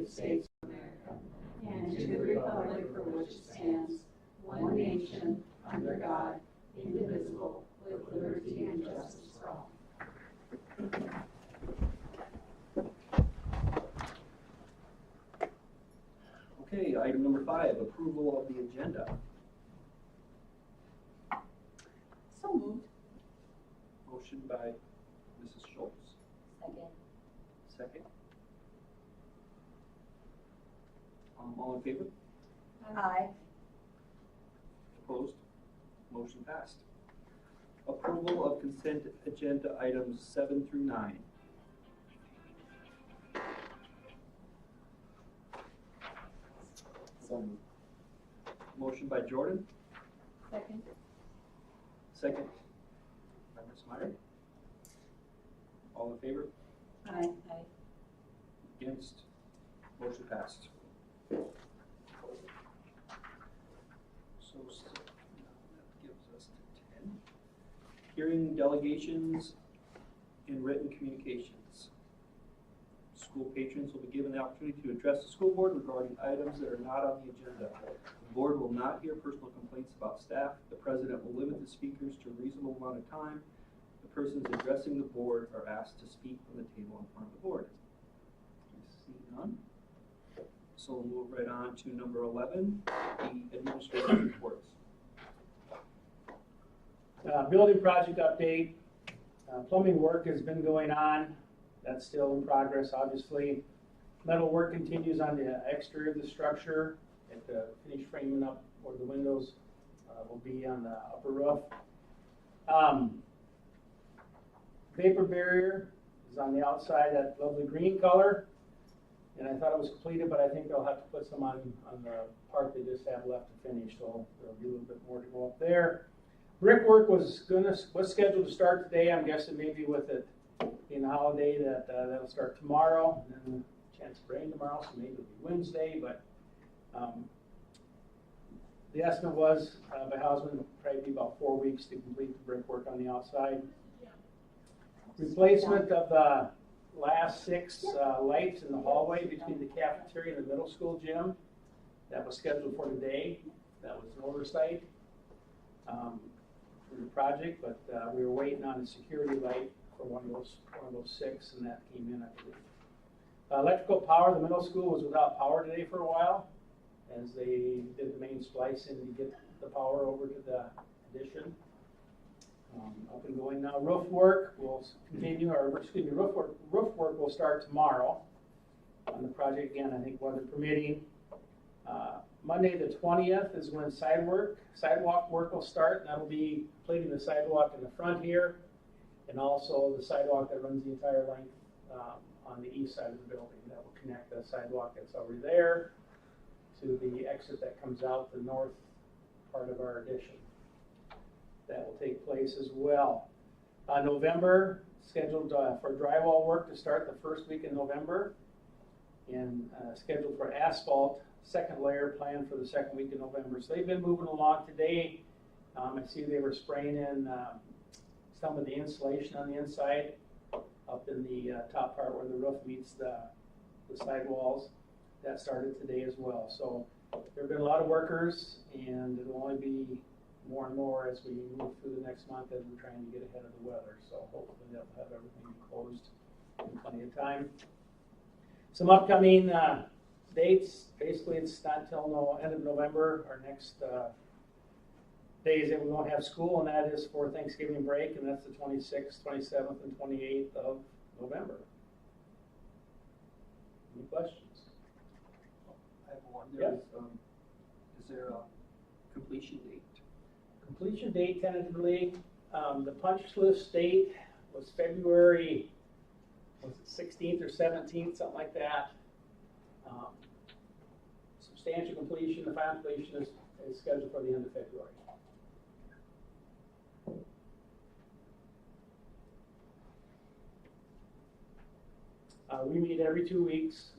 United States of America and to the republic for which it stands, one nation, under God, indivisible, with liberty and justice for all. Okay, item number 5, approval of the agenda. So moved. Motion by Mrs. Schultz. Second. Second. All in favor? Aye. Opposed? Motion passed. Approval of consent agenda items 7 through 9. So moved. Motion by Jordan. Second. Second by Ms. Meyer. All in favor? Aye. Against? Motion passed. So that gives us to 10. Hearing delegations and written communications. School patrons will be given the opportunity to address the school board regarding items that are not on the agenda. The board will not hear personal complaints about staff. The president will limit the speakers to a reasonable amount of time. The persons addressing the board are asked to speak from the table in front of the board. I see none. So we'll move right on to number 11, the administrative reports. Building project update. Plumbing work has been going on. That's still in progress, obviously. Metal work continues on the exterior of the structure at the finished framing up where the windows will be on the upper roof. Vapor barrier is on the outside, that lovely green color. And I thought it was completed, but I think they'll have to put some on the part they just have left to finish, so there'll be a little bit more to go up there. Brickwork was scheduled to start today. I'm guessing maybe with it being a holiday that'll start tomorrow, and then a chance of rain tomorrow, so maybe it'll be Wednesday. But the estimate was by Hausman probably be about 4 weeks to complete the brickwork on the outside. Replacement of the last 6 lights in the hallway between the cafeteria and the middle school gym. That was scheduled for today. That was an oversight for the project, but we were waiting on a security light for one of those 6, and that came in, I believe. Electrical power, the middle school was without power today for a while as they did the main splicing to get the power over to the addition. Up and going now. Roof work will continue, or excuse me, roof work will start tomorrow on the project again, I think weather permitting. Monday the 20th is when sidewalk work will start, and that'll be completing the sidewalk in the front here, and also the sidewalk that runs the entire length on the east side of the building. That will connect the sidewalk that's over there to the exit that comes out the north part of our addition. That will take place as well. November, scheduled for drywall work to start the first week in November, and scheduled for asphalt, second layer planned for the second week in November. So they've been moving along today. I see they were spraying in some of the insulation on the inside up in the top part where the roof meets the sidewalls. That started today as well. So there have been a lot of workers, and it'll only be more and more as we move through the next month as we're trying to get ahead of the weather. So hopefully they'll have everything closed in plenty of time. Some upcoming dates. Basically, it's not till end of November. Our next days that we won't have school, and that is for Thanksgiving break, and that's the 26th, 27th, and 28th of November. Any questions? I have one. Yes. Is there a completion date? Completion date tentatively, the punch list date was February, was it 16th or 17th, something like that. Substantial completion, the final completion is scheduled for the end of February. We meet every 2 weeks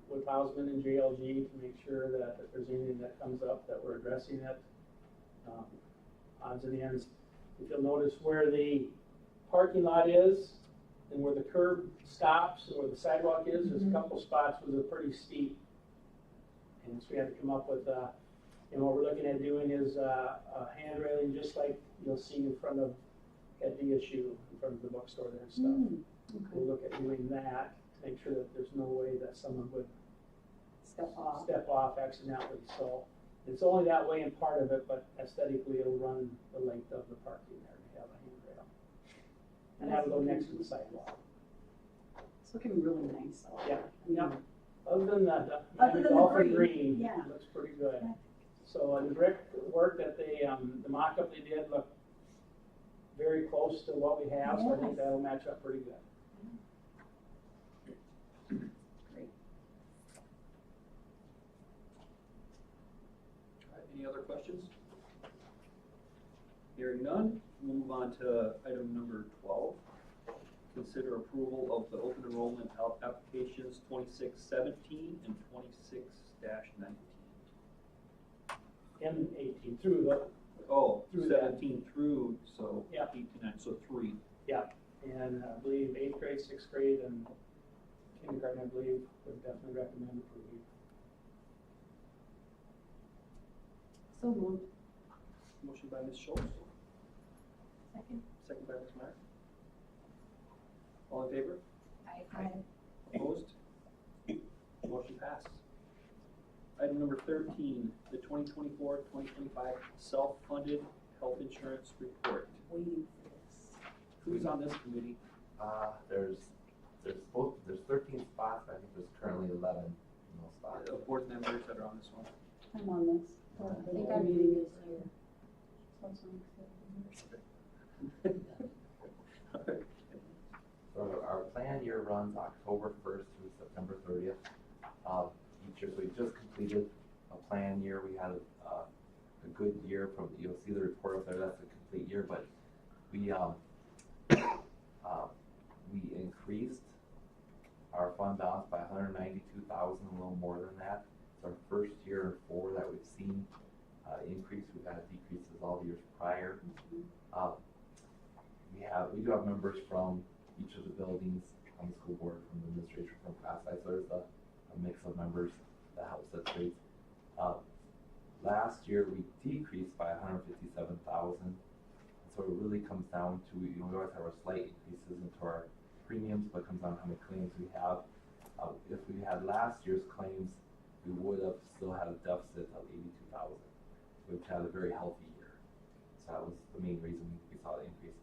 with Hausman and JLG to make sure that if there's anything that comes up that we're addressing it. Odds and ends. If you'll notice where the parking lot is, And where the curb stops and where the sidewalk is, there's a couple spots where they're pretty steep. And so we had to come up with, and what we're looking at doing is a hand railing, just like you'll see in front of, at DSU, in front of the bookstore there and stuff. Okay. We'll look at doing that to make sure that there's no way that someone would Step off accidentally. So it's only that way in part of it, but aesthetically it'll run the length of the parking there to have a handrail. And that'll go next to the sidewalk. It's looking really nice. Though. Yeah. I mean, Yeah. Other than the Other than the golfer green, green, yeah. looks pretty good. So the brick work that they, the mock-up they did looked very close to what we have, so I think Yes. that'll match up pretty good. Great. All right, any other questions? Hearing none, we'll move on to item number 12. Consider approval of the open enrollment applications 2617 and 26-19. And 18 through the, Oh, Through 17 through, so Yeah. 8 to 9, so 3. and I believe 8th grade, 6th grade, and kindergarten, I believe, would definitely recommend approving. So moved. Motion by Ms. Schultz, Second. second by Ms. Meyer. All in favor? Aye. Opposed? Motion passed. Item number 13, the 2024-2025 self-funded health insurance report. Waiting for this. Who's on this committee? There's 13 spots, but I think there's currently 11 in those spots. Board members that are on this one. I'm on this. I think I'm meeting this year. So our plan year runs October 1st through September 30th. Each year, so we just completed a plan year. We had a good year from, you'll see the report up there, that's a complete year, but we increased our fund balance by 192,000, a little more than that. It's our first year in 4 that we've seen increase. We've had decreases all the years prior. We do have members from each of the buildings on the school board, from the administration, from class size, so there's a mix of members that helps set rates. Last year we decreased by 157,000, so it really comes down to, we always have our slight increases into our premiums, but it comes down to how many claims we have. If we had last year's claims, we would have still had a deficit of 82,000. We've had a very healthy year, so that was the main reason we saw the increase.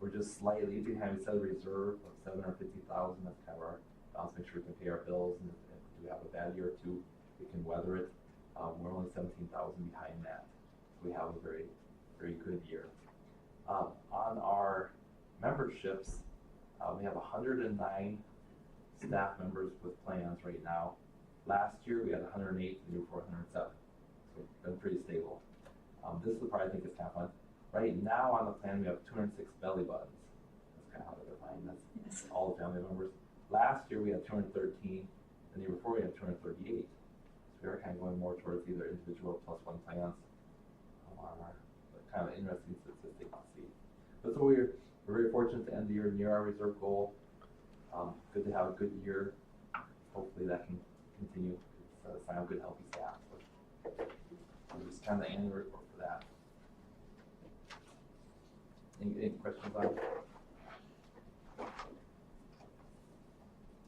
We're just slightly behind. We set a reserve of 750,000. That's kind of our balance, make sure we can pay our bills, and if we have a bad year or two, we can weather it. We're only 17,000 behind that. So we have a very, very good year. On our memberships, we have 109 staff members with plans right now. Last year we had 108, the year before 107. So it's been pretty stable. This is the part I think is kind of fun. Right now on the plan we have 206 belly buttons. That's kind of how they're defined. That's all the family members. Last year we had 213, and the year before we had 238. So we are kind of going more towards either individual plus one plans on our kind of interesting statistic to see. But so we're very fortunate to end the year near our reserve goal. Good to have a good year. Hopefully that can continue. It's a sign of good, healthy staff. So this is kind of the annual report for that. Any questions on it?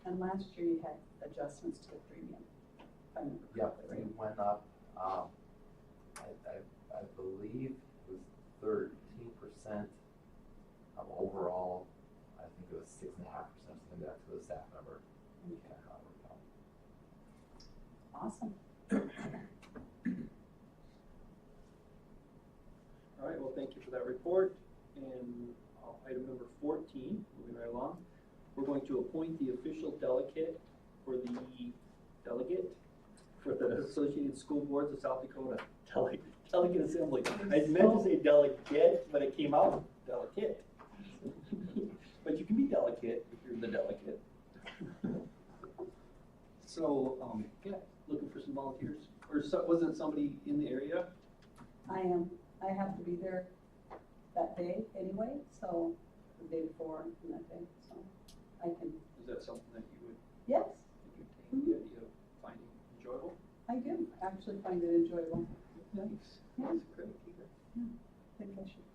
And last year you had adjustments to the premium. If I remember Yep, correctly, it went up. I believe it was 13% of overall. I think it was 6.5%, something like that, to the staff member. Okay. Kind of how it worked out. Awesome. All right, well, thank you for that report. And item number 14, moving right along, we're going to appoint the official delegate for the Associated School Boards of South Dakota. Delegate Assembly. I meant to say delegate, but it came out delicate. But you can be delicate if you're the delegate. So, yeah, looking for some volunteers. Or was it somebody in the area? I am. I have to be there that day anyway, so the day before and that day, so. I can, Is that something that you would yes, entertain, the idea of finding enjoyable? I do actually find it enjoyable. Nice. Yeah. That's great to hear. I think I should.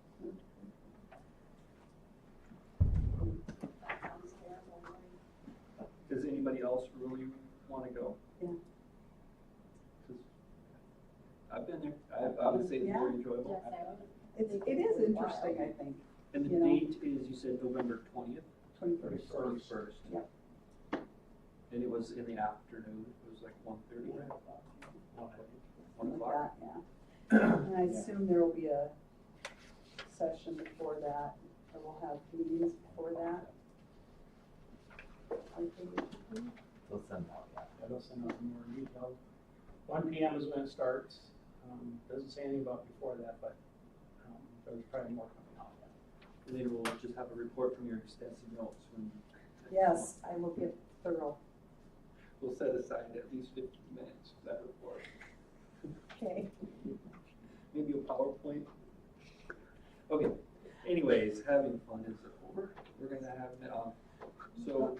That sounds terrible, right? Does anybody else really want to go? Yeah. 'Cause I've been there. I would say it's Yeah. very enjoyable. It is interesting, I think, And the You know. date is, you said November 20th? 21st. 31st. Yep. And it was in the afternoon, it was like 1:30, right? 1 Something like o'clock. that, yeah. And I assume there will be a session before that, or we'll have meetings before that. I think it should be. They'll send out, yeah. That'll send out more detail. 1 PM is when it starts. Doesn't say anything about before that, but there's probably more coming out. And then we'll just have a report from your extensive notes when. Yes, I will get thorough. We'll set aside at least 15 minutes for that report. Okay. Maybe a PowerPoint. Okay, anyways, having fun is over. We're gonna have, so,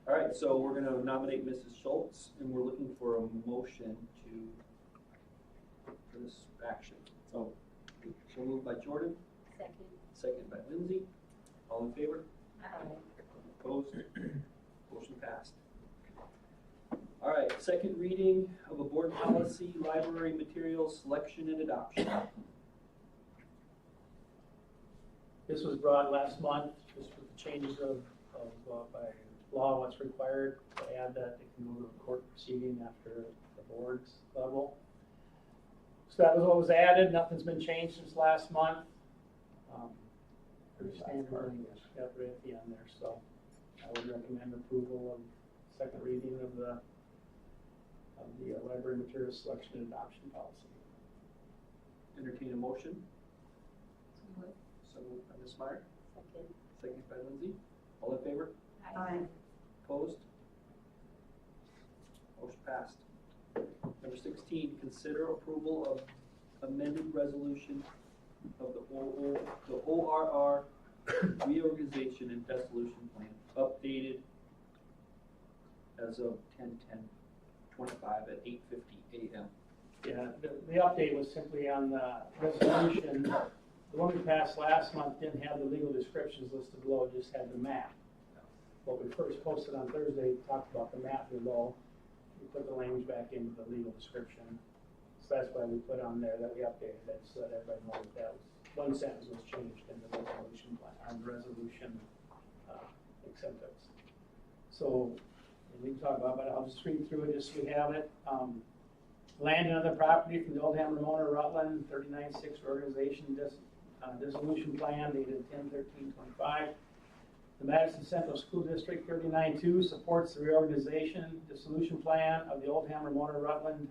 all right, so we're gonna nominate Mrs. Schultz, and we're looking for a motion for this action. So moved by Jordan, second by Lindsay. All in favor? Opposed? Motion passed. All right, second reading of a board policy, library materials selection and adoption. This was brought last month, just with the changes of by law, what's required to add that it can go to a court proceeding after the board's level. So that was what was added. Nothing's been changed since last month. Very last Standard part. language, got right at the end there, so I would recommend approval of second reading of the library materials selection and adoption policy. Entertain a motion. So moved by Ms. Meyer, second by Lindsay. All in favor? Aye. Opposed? Motion passed. Number 16, consider approval of amended resolution of the ORR reorganization and dissolution plan, updated as of 10/10/25 at 8:50 a.m. Yeah, the update was simply on the resolution. The one we passed last month didn't have the legal descriptions listed below, it just had the map. What we first posted on Thursday talked about the map below. We put the language back into the legal description. So that's why we put on there that we updated that, so that everybody knows that was, one sentence was changed in the resolution plan, on the resolution acceptance. So, and we can talk about it, but I'll just read through it just so we have it. Land and other property from the Oldham, Ramona, Rutland, 39-6 organization dissolution plan dated 10/13/25. The Madison Central School District 39-2 supports the reorganization dissolution plan of the Oldham, Ramona, Rutland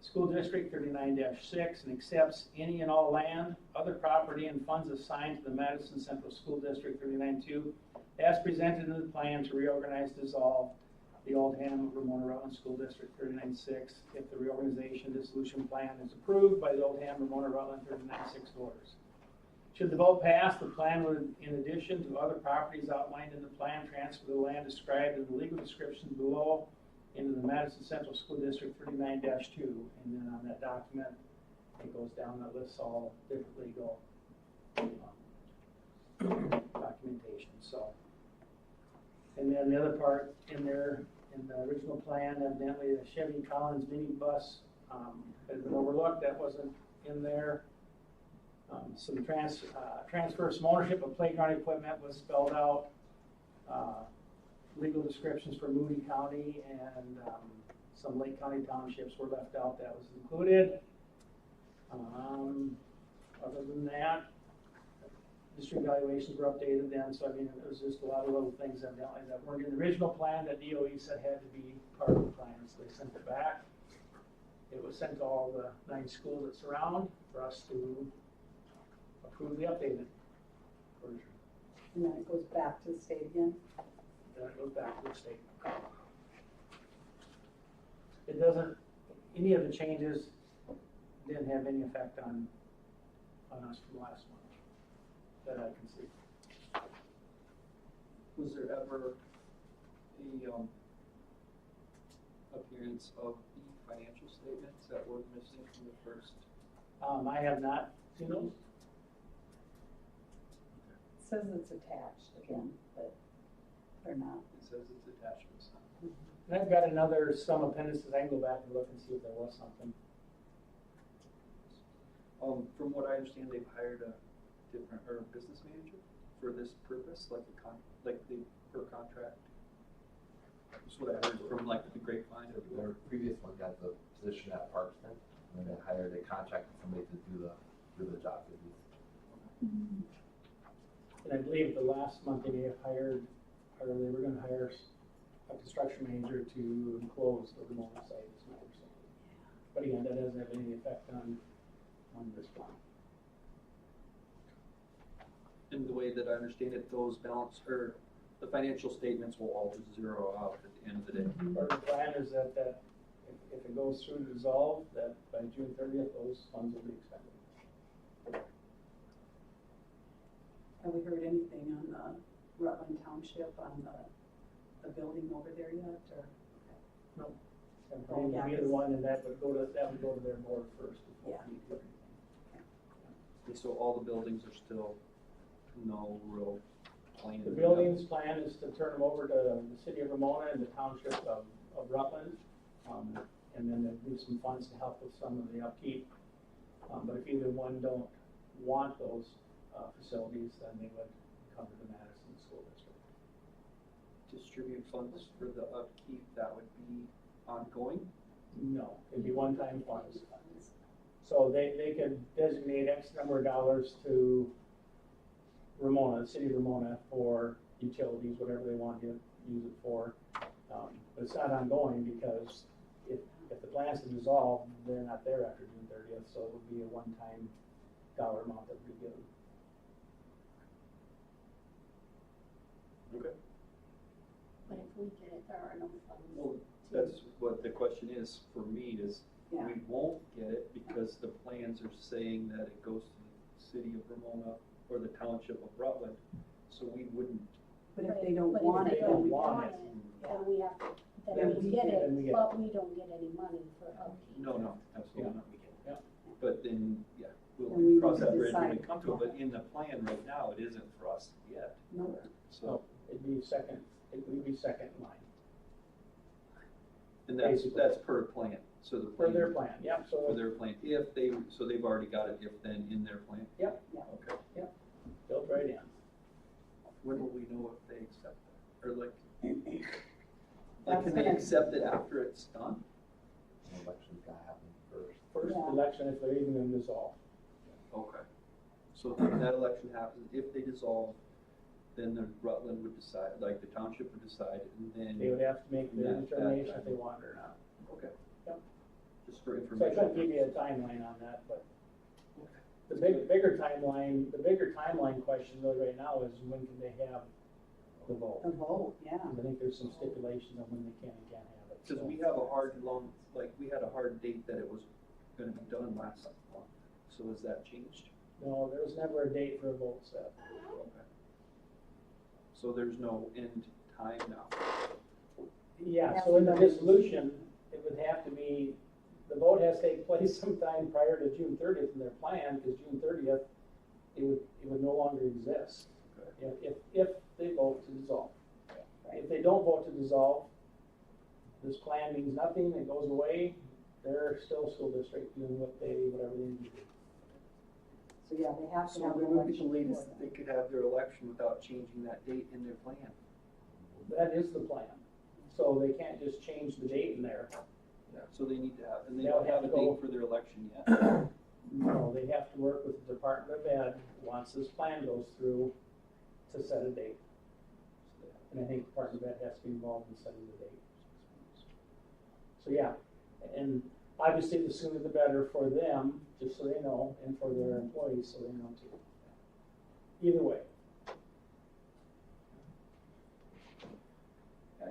School District 39-6 and accepts any and all land, other property, and funds assigned to the Madison Central School District 39-2 as presented in the plan to reorganize, dissolve the Oldham, Ramona, Rutland School District 39-6 if the reorganization dissolution plan is approved by the Oldham, Ramona, Rutland 39-6 voters. Should the vote pass, the plan would, in addition to other properties outlined in the plan, transfer the land described in the legal description below into the Madison Central School District 39-2. And then on that document, it goes down that lists all different legal documentation. So, and then the other part in there, in the original plan, evidently the Chevy Collins minibus has been overlooked. That wasn't in there. Some transfer some ownership of playground equipment was spelled out. Legal descriptions for Moody County and some Lake County townships were left out. That was included. Other than that, district evaluations were updated then. So I mean, it was just a lot of little things evidently that weren't in the original plan that DOE said had to be part of the plan. So they sent it back. It was sent to all the 9 schools that surround for us to approve the updated version. And then it goes back to the state again. Then it goes back to the state. It doesn't, any of the changes didn't have any effect on us from last month that I can see. Was there ever a, appearance of the financial statements that were missing from the first? I have not seen those. It says it's attached again, but they're not. It says it's attachments. And I've got some appendices, I can go back and look and see if there was something. From what I understand, they've hired a business manager for this purpose, like the per contract. That's what I heard from like the grapevine. Their previous one got the position at Parkston, and then they hired a contractor, somebody to do the job duties. And I believe the last month they may have hired, or they were gonna hire a construction manager to enclose the remote site, is my understanding. But again, that doesn't have any effect on this plan. And the way that I understand it, those the financial statements will all just zero out at the end of the day. Part of the plan is that if it goes through to dissolve, that by June 30th, those funds will be expended. Have we heard anything on Rutland Township on the building over there yet, or? No. And Oh, yeah, either one, and that would go to their board first before Yeah. we do anything. And so all the buildings are still no real plan. The building's plan is to turn them over to the city of Ramona and the township of Rutland. And then there'd be some funds to help with some of the upkeep. But if either one don't want those facilities, then they would come to the Madison School District. Distribute funds for the upkeep, that would be ongoing? No, it'd be one-time funds. So they could designate X number of dollars to Ramona, the city of Ramona, for utilities, whatever they want to use it for. But it's not ongoing because if the plans to dissolve, they're not there after June 30th, so it would be a one-time dollar amount that would be given. Okay. But if we get it, there are no funds. Well, that's what the question is for me is, Yeah. we won't get it because the plans are saying that it goes to the city of Ramona or the township of Rutland, so we wouldn't. But if they don't But if want they it, don't then we want want it. it, then we have to, Then then we we get get it, it. but we don't get any money for upkeep. No, absolutely not. Yeah. But then, yeah, And we we'll cross need to that bridge when we decide. come to it, but in the plan right now, it isn't for us yet, no, so. So it would be second line. And that's Basically. per plan, so the For plan. their plan, yep, For so their plan, so they've already got it if then in their plan? Yep. Yeah. Okay. built right in. When will we know if they accept that, or like That's can they gonna- accept it after it's done? The election's gotta happen first. First Yeah. election, if they're even going to dissolve. Okay. So when that election happens, if they dissolve, then the Rutland would decide, like the township would decide, and then. They would have to make their That- determination if they want it or not. Okay. Yep. Just for So I information. couldn't give you a timeline on that, but Okay. the bigger timeline question really right now is when can they have the vote? the vote, yeah. I think there's some stipulations on when they can and can't have it. Because so. we have a hard we had a hard date that it was gonna be done last month, so has that changed? No, there was never a date for a vote set. Okay. So there's no end time now? Yeah, so in the dissolution, it would have to be, the vote has to take place sometime prior to June 30th in their plan, because June 30th, it would no longer exist if they vote to dissolve. If they don't vote to dissolve, this plan means nothing, it goes away, they're still a school district doing whatever they need to do. So, yeah, they have to So have an when would be the election. latest before that they could have their election without changing that date in their plan? That is the plan. So they can't just change the date in there. So they need to have, and they They'll don't have a have to go- date for their election yet. No, they have to work with the Department of Ed, once this plan goes through, to set a date. And I think the Department of Ed has to be involved in setting the date. So, yeah, and obviously the sooner the better for them, just so they know, and for their employees, so they know too. Either way.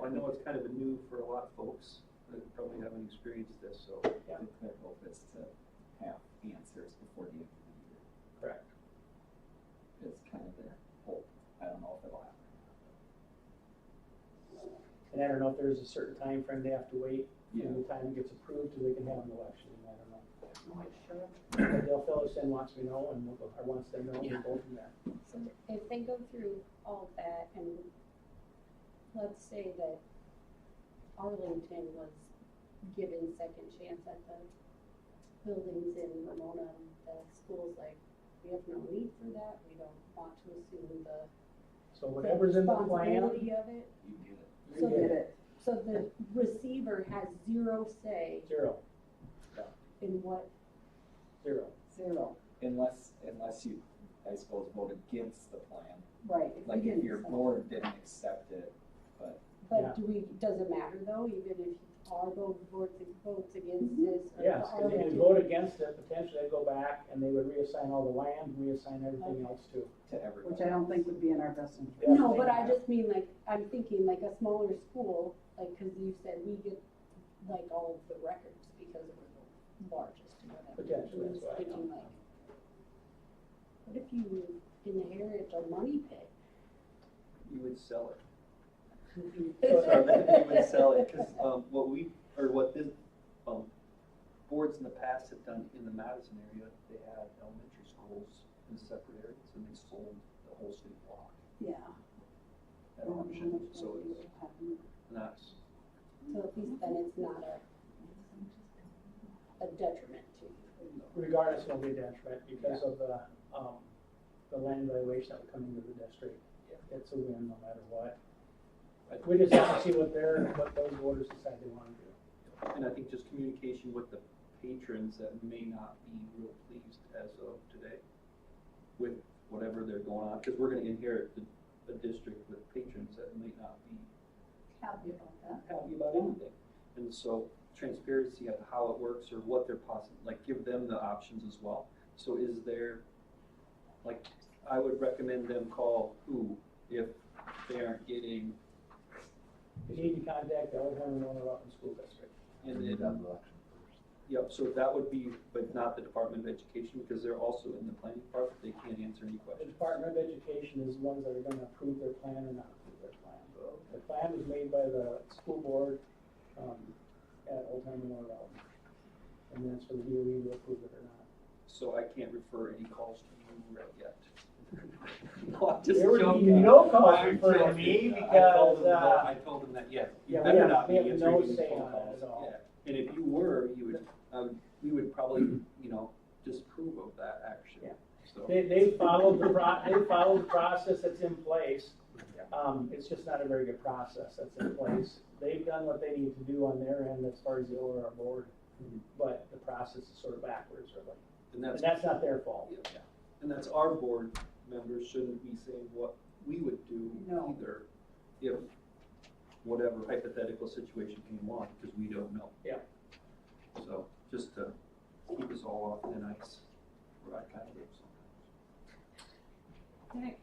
I know it's kind of a new for a lot of folks that probably haven't experienced this, so. Yeah. Their hope is to have answers before the end of the year, Correct. is kind of their hope. I don't know if it'll happen or not. And I don't know if there's a certain time frame they have to wait Yeah. from the time it gets approved till they can have an election, I don't know. Not sure. But they'll fill us in once we know, and we'll go, or once they know, we'll go from there. So if they go through all of that and let's say that Arlington was given second chance at the buildings in Ramona, and the school's like, we have no need for that, we don't want to assume the So whatever's in the plan, responsibility of it. You get it. you So get Get it. it. So the receiver has zero say 0, in what, 0. Zero. Unless you, I suppose, vote against the plan. Right. Like we if didn't your decide. board didn't accept it, but Yeah. but does it matter though, even if our board votes against Mhm. this? or Yes, the because if you Arlington- vote against it, potentially they'd go back and they would reassign all the land, reassign everything else too. to everybody. Which I don't think would be in our best interest. Yeah. No, but I just mean like, I'm thinking like a smaller school, like, cause you said we get like all of the records because we're the largest or whatever. Potentially, I'm that's just why I thinking know. like, what if you inherit a money pit? You would sell it. So, You would sell it, cause, what this, boards in the past have done in the Madison area, they had elementary schools in separate areas, and they sold the whole city block Yeah. at auction, so it's not, So at least then it's not a detriment to you. regardless, it'll be a detriment because of the land valuation that will come into the district. It's a win no matter what. We just have to see what those voters decide they want to do. and I think just communication with the patrons that may not be real pleased as of today with whatever they're going on, cause we're gonna inherit a district with patrons that may not be Happy about that. happy about anything. And so transparency of how it works or what they're possible, like give them the options as well. So is there, like, I would recommend them call who if they aren't getting, You need to contact the Old Home Owner Rutland School District. and We then, did have the election first. yep, so that would be, but not the Department of Education, because they're also in the planning department, they can't answer any The questions. Department of Education is the ones that are gonna approve their plan or not approve their plan. The plan is made by the school board, at Old Home Owner Rutland. And that's for the DOE to approve it or not. So I can't refer any calls to you right yet. No, I'm just There would be joking. no calls I'm referred to joking. me I told because, them that- I told them that, yes, you yeah, we better have- not we be have answering no any say phone on it calls. at all. Yeah. And if you were, you would, we would probably, disapprove of that action. Yeah. So, They followed the process that's in place. It's just not a very good process that's in place. They've done what they need to do on their end as far as the OR board, Mhm. but the process is sort of backwards, really. and And that's, that's not their fault. yeah. And that's our board members shouldn't be saying what we would do No. either if whatever hypothetical situation came on, because we don't know. Yeah. So, just to keep us all off thin ice, where I kind of live sometimes. Nick,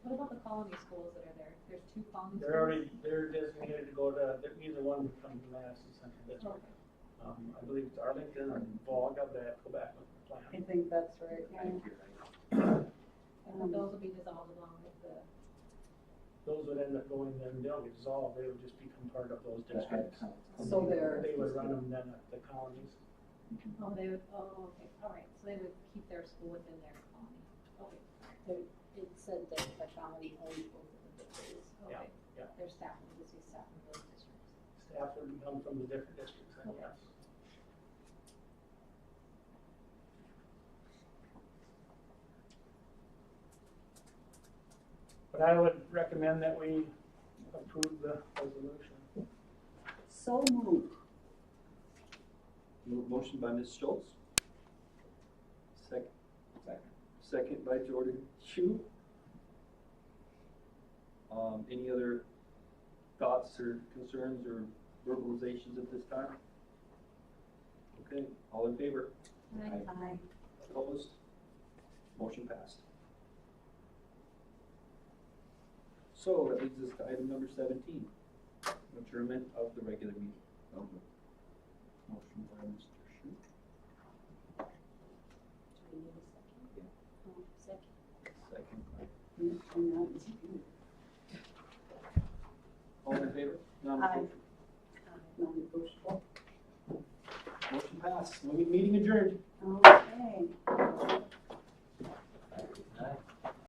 what about the colony schools that are there? There's 2 colony schools? They're designated to go to, either one would come to Madison Central District. Okay. I believe it's Arlington or Volga, but I have to go back with the I plan. think that's right. Thank you. And those will be dissolved along with the, Those would end up going, then they'll get dissolved, they would just become part of those That had districts. kind of- So they're- They would run them then at the colonies. oh, they would, oh, okay, all right, so they would keep their school within their colony. Okay, It said that the colony owns both of the buildings. Yeah. okay. Yeah. Their staff will be staff in those districts. Staff would come from the different districts, then, yes. But I would recommend that we approve the resolution. So moved. Motion by Ms. Schultz. Second. Second. Second by Jordan Shu. Any other thoughts or concerns or verbalizations at this time? Okay, all in favor? Aye. Opposed? Motion passed. So that leads us to item number 17, adjournment of the regular meeting. Motion by Mr. Shu. Do we need a second? Yeah. Second. Second by, all in favor? Non-negotiable. Non-negotiable. Motion passed. Meeting adjourned. Okay.